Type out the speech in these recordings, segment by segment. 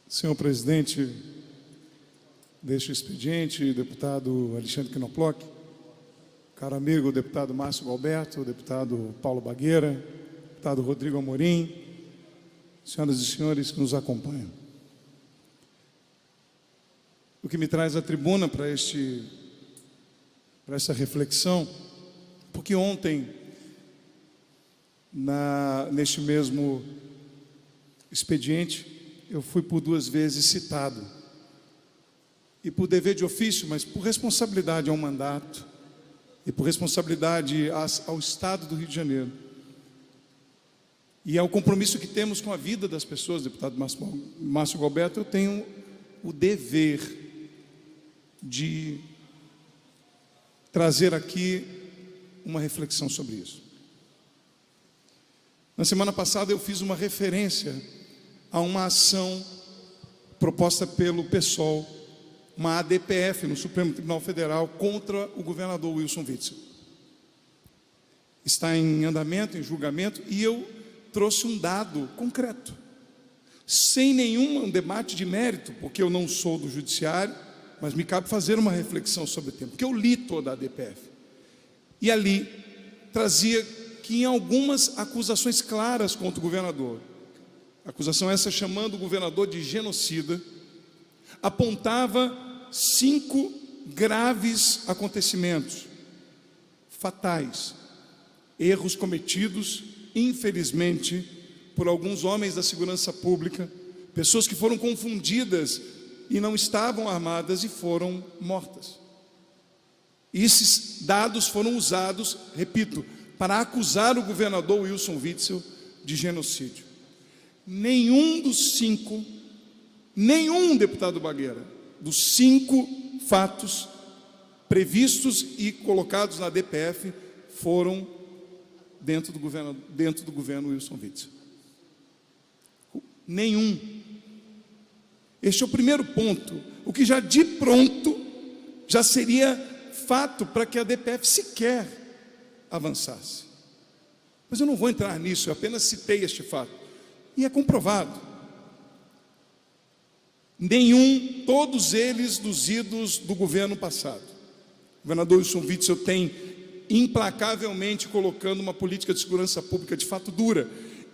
Senhor presidente deste expediente, deputado Alexandre Knoploch, caro amigo deputado Márcio Galberto, deputado Paulo Bagueira, deputado Rodrigo Amorim, senhoras e senhores que nos acompanham. O que me traz à tribuna para essa reflexão, porque ontem, neste mesmo expediente, eu fui por 2 vezes citado, e por dever de ofício, mas por responsabilidade ao mandato, e por responsabilidade ao Estado do Rio de Janeiro, e ao compromisso que temos com a vida das pessoas, deputado Márcio Galberto, eu tenho o dever de trazer aqui uma reflexão sobre isso. Na semana passada eu fiz uma referência a uma ação proposta pelo PSOL, uma ADPF no Supremo Tribunal Federal contra o governador Wilson Witzel. Está em andamento, em julgamento, e eu trouxe um dado concreto, sem nenhum debate de mérito, porque eu não sou do judiciário, mas me cabe fazer uma reflexão sobre o tema, porque eu li toda a ADPF, e ali trazia que em algumas acusações claras contra o governador, acusação essa chamando o governador de genocida, apontava 5 graves acontecimentos fatais, erros cometidos, infelizmente, por alguns homens da segurança pública, pessoas que foram confundidas e não estavam armadas e foram mortas. E esses dados foram usados, repito, para acusar o governador Wilson Witzel de genocídio. Nenhum dos 5, deputado Bagueira, dos 5 fatos previstos e colocados na DPF foram dentro do governo Wilson Witzel. Nenhum. Este é o primeiro ponto, o que já de pronto já seria fato para que a DPF sequer avançasse. Mas eu não vou entrar nisso, eu apenas citei este fato. E é comprovado. Nenhum, todos eles dos idos do governo passado. O governador Wilson Witzel tem implacavelmente colocando uma política de segurança pública de fato dura.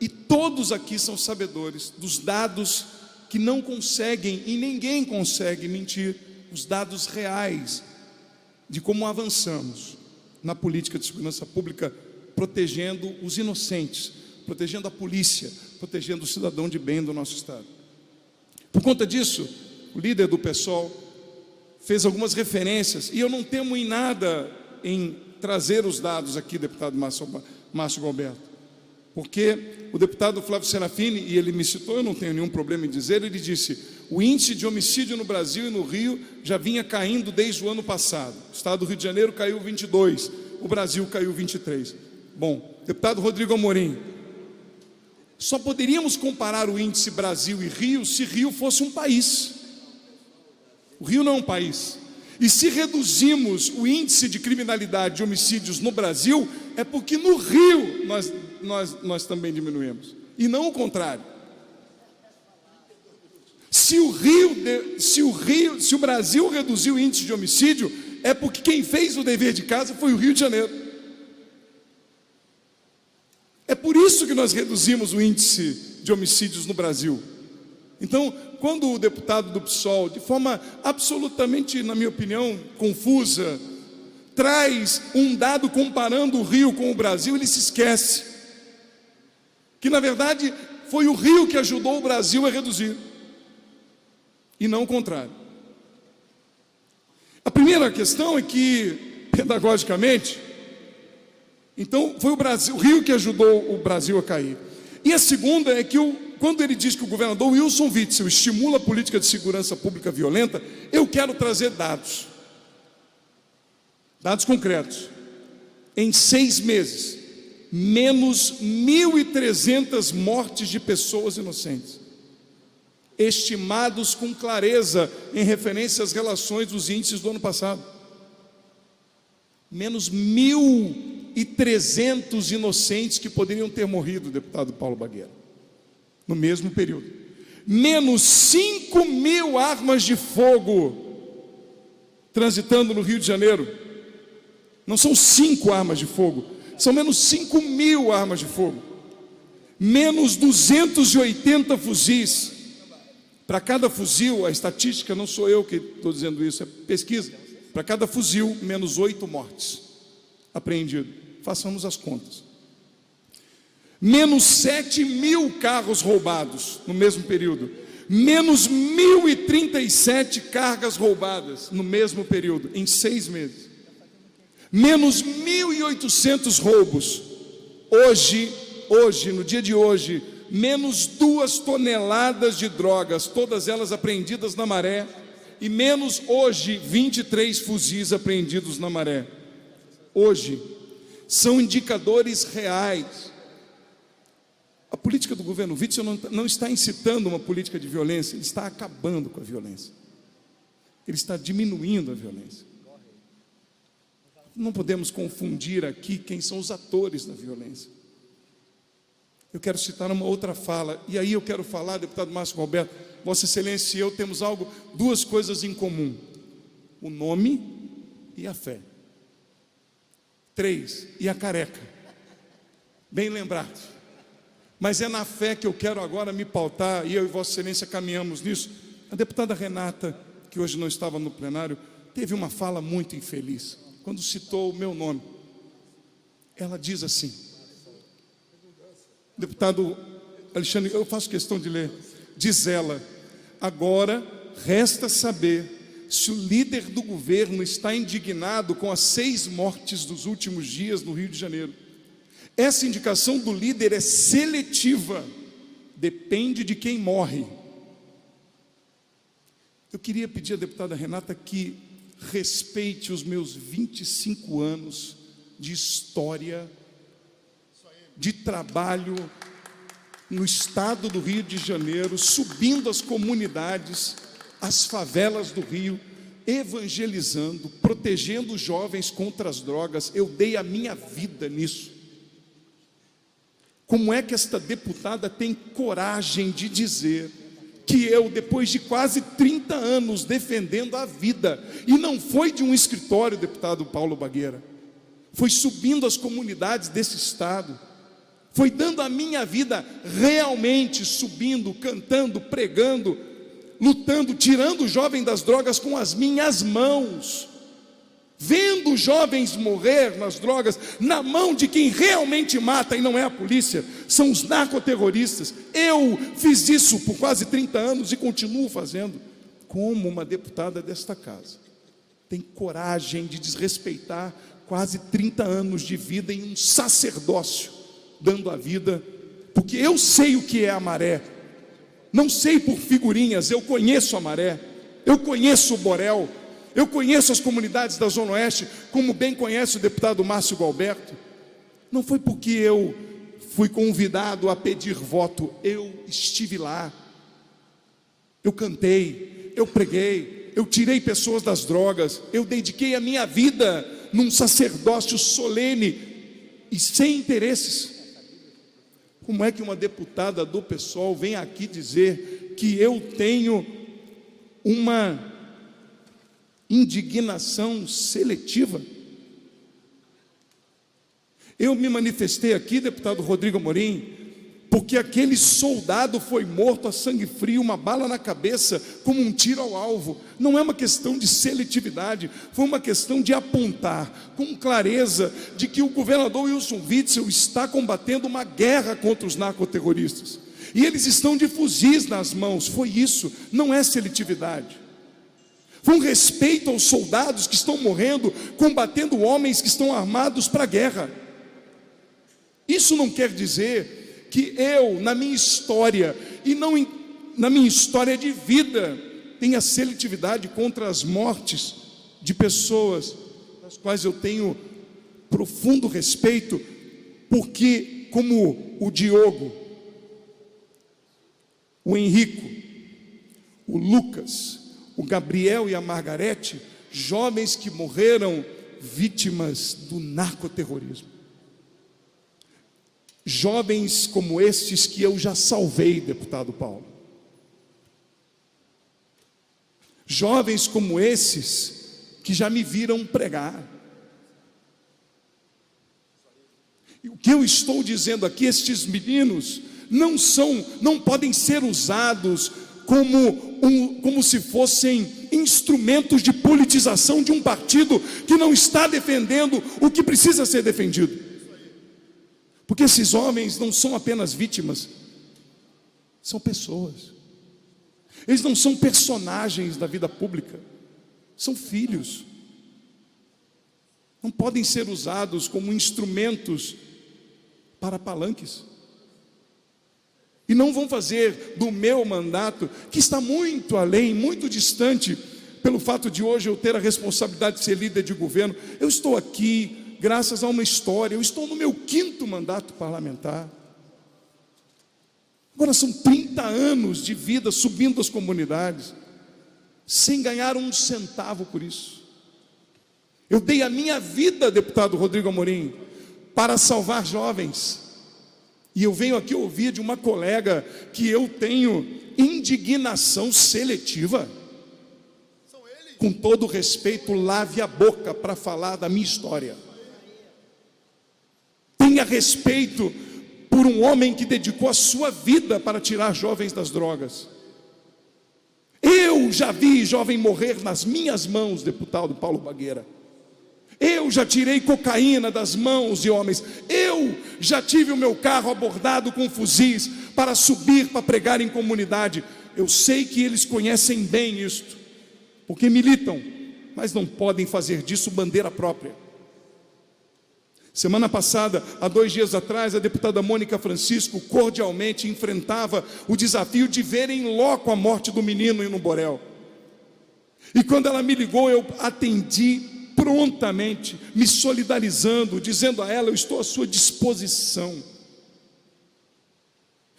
E todos aqui são sabedores dos dados que não conseguem, e ninguém consegue mentir, os dados reais de como avançamos na política de segurança pública, protegendo os inocentes, protegendo a polícia, protegendo o cidadão de bem do nosso Estado. Por conta disso, o líder do PSOL fez algumas referências, e eu não temo em nada em trazer os dados aqui, deputado Márcio Galberto, porque o deputado Flávio Serafini, e ele me citou, eu não tenho nenhum problema em dizer, ele disse: o índice de homicídio no Brasil e no Rio já vinha caindo desde o ano passado. O Estado do Rio de Janeiro caiu 22, o Brasil caiu 23. Bom, deputado Rodrigo Amorim, só poderíamos comparar o índice Brasil e Rio se Rio fosse um país. O Rio não é um país. E se reduzimos o índice de criminalidade de homicídios no Brasil, é porque no Rio nós também diminuímos, e não o contrário. Se o Brasil reduziu o índice de homicídio, é porque quem fez o dever de casa foi o Rio de Janeiro. É por isso que nós reduzimos o índice de homicídios no Brasil. Então, quando o deputado do PSOL, de forma absolutamente, na minha opinião, confusa, traz um dado comparando o Rio com o Brasil, ele se esquece que, na verdade, foi o Rio que ajudou o Brasil a reduzir, e não o contrário. A primeira questão é que, pedagogicamente, então foi o Rio que ajudou o Brasil a cair. E a segunda é que, quando ele diz que o governador Wilson Witzel estimula a política de segurança pública violenta, eu quero trazer dados concretos. Em 6 meses, menos 1.300 mortes de pessoas inocentes, estimados com clareza em referência às relações dos índices do ano passado. Menos 1.300 inocentes que poderiam ter morrido, deputado Paulo Bagueira, no mesmo período. menos 5.000 armas de fogo transitando no Rio de Janeiro. Não são 5 armas de fogo, são menos 5.000 armas de fogo, menos 280 fuzis. Para cada fuzil, a estatística, não sou eu que estou dizendo isso, é pesquisa. Para cada fuzil, menos 8 mortes apreendidos. Façamos as contas. Menos 7.000 carros roubados no mesmo período. Menos 1.037 cargas roubadas no mesmo período, em 6 meses. Menos 1.800 roubos. Hoje, no dia de hoje, menos 2 toneladas de drogas, todas elas apreendidas na Maré, e menos hoje 23 fuzis apreendidos na Maré. Hoje, são indicadores reais. A política do governo Witzel não está incitando uma política de violência, ele está acabando com a violência. Ele está diminuindo a violência. Não podemos confundir aqui quem são os atores da violência. Eu quero citar uma outra fala, e aí eu quero falar, deputado Márcio Galberto, Vossa Excelência e eu temos duas coisas em comum: o nome e a fé. 3, e a careca. Bem lembrado. Mas é na fé que eu quero agora me pautar, e eu e Vossa Excelência caminhamos nisso. A deputada Renata, que hoje não estava no plenário, teve uma fala muito infeliz, quando citou o meu nome. Ela diz assim, deputado Alexandre, eu faço questão de ler, diz ela: agora resta saber se o líder do governo está indignado com as 6 mortes dos últimos dias no Rio de Janeiro. Essa indicação do líder é seletiva, depende de quem morre. Eu queria pedir à deputada Renata que respeite os meus 25 anos de história, de trabalho no estado do Rio de Janeiro, subindo as comunidades, as favelas do Rio, evangelizando, protegendo os jovens contra as drogas. Eu dei a minha vida nisso. Como é que esta deputada tem coragem de dizer que eu, depois de quase 30 anos defendendo a vida, e não foi de um escritório, deputado Paulo Bagueira, foi subindo as comunidades desse estado, foi dando a minha vida realmente, subindo, cantando, pregando, lutando, tirando o jovem das drogas com as minhas mãos, vendo jovens morrer nas drogas, na mão de quem realmente mata, e não é a polícia, são os narcoterroristas. Eu fiz isso por quase 30 anos e continuo fazendo. Como uma deputada desta casa tem coragem de desrespeitar quase 30 anos de vida em um sacerdócio, dando a vida, porque eu sei o que é a Maré, não sei por figurinhas, eu conheço a Maré, eu conheço o Borel, eu conheço as comunidades da Zona Oeste, como bem conhece o deputado Márcio Galberto. Não foi porque eu fui convidado a pedir voto, eu estive lá, eu cantei, eu preguei, eu tirei pessoas das drogas, eu dediquei a minha vida num sacerdócio solene e sem interesses. Como é que uma deputada do PSOL vem aqui dizer que eu tenho uma indignação seletiva? Eu me manifestei aqui, deputado Rodrigo Amorim, porque aquele soldado foi morto a sangue frio, uma bala na cabeça, como um tiro ao alvo. Não é uma questão de seletividade, foi uma questão de apontar com clareza de que o governador Wilson Witzel está combatendo uma guerra contra os narcoterroristas, e eles estão de fuzis nas mãos. Foi isso, não é seletividade. Foi um respeito aos soldados que estão morrendo, combatendo homens que estão armados para a guerra. Isso não quer dizer que eu, na minha história, e não na minha história de vida, tenha seletividade contra as mortes de pessoas das quais eu tenho profundo respeito, porque como o Diogo, o Henrico, o Lucas, o Gabriel e a Margarete, jovens que morreram vítimas do narcoterrorismo. Jovens como estes que eu já salvei, deputado Paulo. jovens como esses que já me viram pregar. E o que eu estou dizendo aqui, estes meninos não podem ser usados como se fossem instrumentos de politização de um partido que não está defendendo o que precisa ser defendido. Porque esses homens não são apenas vítimas, são pessoas. Eles não são personagens da vida pública, são filhos. Não podem ser usados como instrumentos para palanques. E não vão fazer do meu mandato, que está muito além, muito distante, pelo fato de hoje eu ter a responsabilidade de ser líder de governo. Eu estou aqui graças a uma história, eu estou no meu 5º mandato parlamentar. Agora são 30 anos de vida subindo as comunidades, sem ganhar um centavo por isso. Eu dei a minha vida, deputado Rodrigo Amorim, para salvar jovens. E eu venho aqui ouvir de uma colega que eu tenho indignação seletiva. Com todo respeito, lave a boca para falar da minha história. Tenha respeito por um homem que dedicou a sua vida para tirar jovens das drogas. Eu já vi jovem morrer nas minhas mãos, deputado Paulo Bagueira. Eu já tirei cocaína das mãos de homens. Eu já tive o meu carro abordado com fuzis para subir, para pregar em comunidade. Eu sei que eles conhecem bem isto, porque militam, mas não podem fazer disso bandeira própria. Semana passada, há 2 dias atrás, a deputada Mônica Francisco cordialmente enfrentava o desafio de ver em loco a morte do menino no Borel. E quando ela me ligou, eu atendi prontamente, me solidarizando, dizendo a ela: eu estou à sua disposição.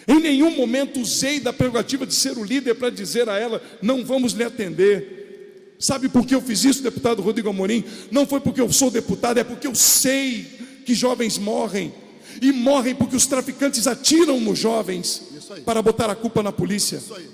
Em nenhum momento usei da prerrogativa de ser o líder para dizer a ela: não vamos lhe atender. Sabe por que eu fiz isso, deputado Rodrigo Amorim? Não foi porque eu sou deputado, é porque eu sei que jovens morrem, e morrem porque os traficantes atiram nos jovens para botar a culpa na polícia. Isso aí.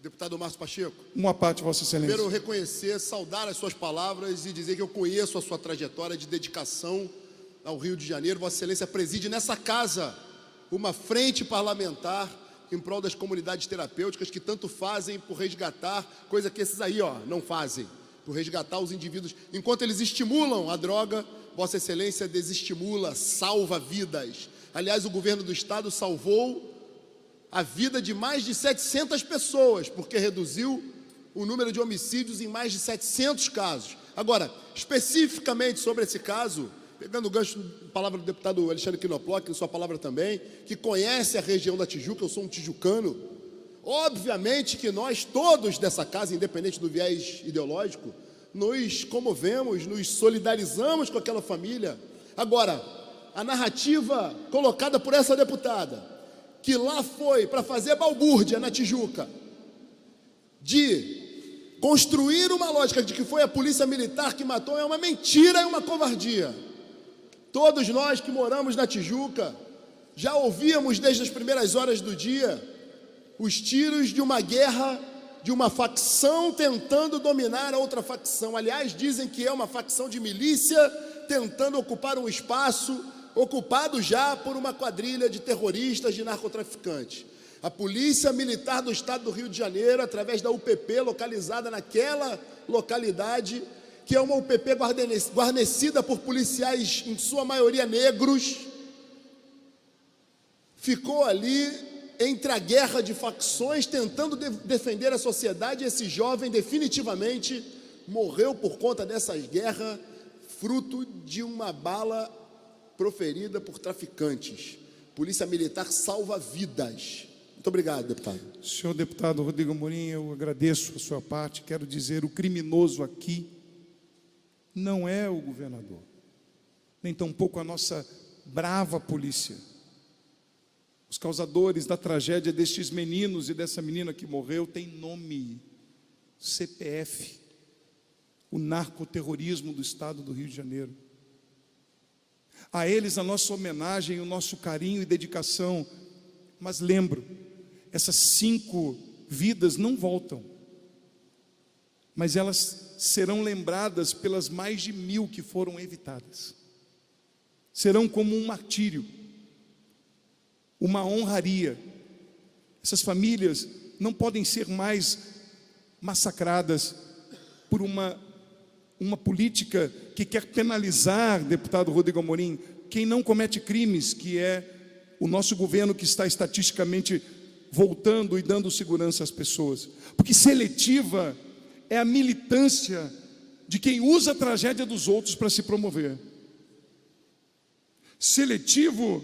Deputado Márcio Pacheco, uma parte, Vossa Excelência. Primeiro, reconhecer, saudar as suas palavras e dizer que eu conheço a sua trajetória de dedicação ao Rio de Janeiro. Vossa Excelência preside nessa casa uma frente parlamentar em prol das comunidades terapêuticas que tanto fazem por resgatar, coisa que esses aí não fazem, por resgatar os indivíduos. Enquanto eles estimulam a droga, Vossa Excelência desestimula, salva vidas. Aliás, o governo do estado salvou a vida de mais de 700 pessoas, porque reduziu o número de homicídios em mais de 700 casos. Agora, especificamente sobre esse caso, pegando o gancho da palavra do deputado Alexandre Quinoploc, em sua palavra também, que conhece a região da Tijuca, eu sou um tijucano, obviamente que nós todos dessa casa, independente do viés ideológico, nos comovemos, nos solidarizamos com aquela família. Agora, a narrativa colocada por essa deputada, que lá foi para fazer balbúrdia na Tijuca, de construir uma lógica de que foi a polícia militar que matou, é uma mentira, é uma covardia. Todos nós que moramos na Tijuca já ouvíamos desde as primeiras horas do dia os tiros de uma guerra, de uma facção tentando dominar a outra facção. Aliás, dizem que é uma facção de milícia tentando ocupar um espaço ocupado já por uma quadrilha de terroristas, de narcotraficantes. A Polícia Militar do Estado do Rio de Janeiro, através da UPP, localizada naquela localidade, que é uma UPP guarnecida por policiais, em sua maioria negros, ficou ali entre a guerra de facções, tentando defender a sociedade. Esse jovem definitivamente morreu por conta dessa guerra, fruto de uma bala proferida por traficantes. Polícia Militar salva vidas. Muito obrigado, deputado. Senhor deputado Rodrigo Amorim, eu agradeço a sua parte. Quero dizer, o criminoso aqui não é o governador, nem tampouco a nossa brava polícia. Os causadores da tragédia destes meninos e dessa menina que morreu têm nome: CPF, o narcoterrorismo do estado do Rio de Janeiro. A eles a nossa homenagem, o nosso carinho e dedicação. Mas lembro, essas 5 vidas não voltam. mas elas serão lembradas pelas mais de 1000 que foram evitadas. Serão como um martírio, uma honraria. Essas famílias não podem ser mais massacradas por uma política que quer penalizar, deputado Rodrigo Amorim, quem não comete crimes, que é o nosso governo que está estatisticamente voltando e dando segurança às pessoas. Porque seletiva é a militância de quem usa a tragédia dos outros para se promover. Seletivo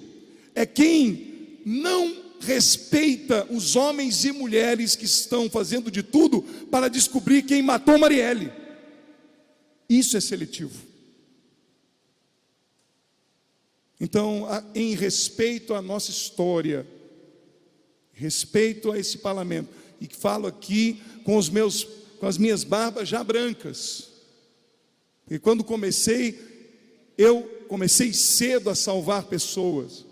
é quem não respeita os homens e mulheres que estão fazendo de tudo para descobrir quem matou Marielle. Isso é seletivo. Então, em respeito à nossa história, respeito a esse parlamento, e falo aqui com as minhas barbas já brancas, e quando eu comecei cedo a salvar pessoas,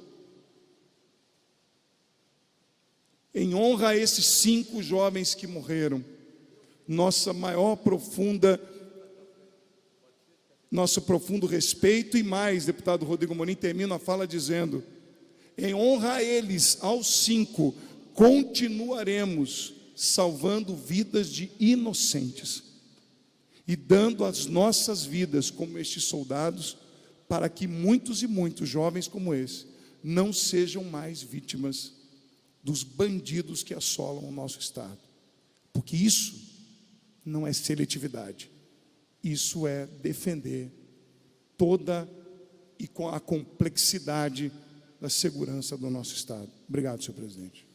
em honra a esses 5 jovens que morreram, nosso profundo respeito e mais, deputado Rodrigo Amorim, termino a fala dizendo, em honra a eles, aos 5, continuaremos salvando vidas de inocentes e dando as nossas vidas como estes soldados, para que muitos e muitos jovens como esse não sejam mais vítimas dos bandidos que assolam o nosso Estado. Porque isso não é seletividade, isso é defender toda e com a complexidade da segurança do nosso Estado. Obrigado, senhor presidente.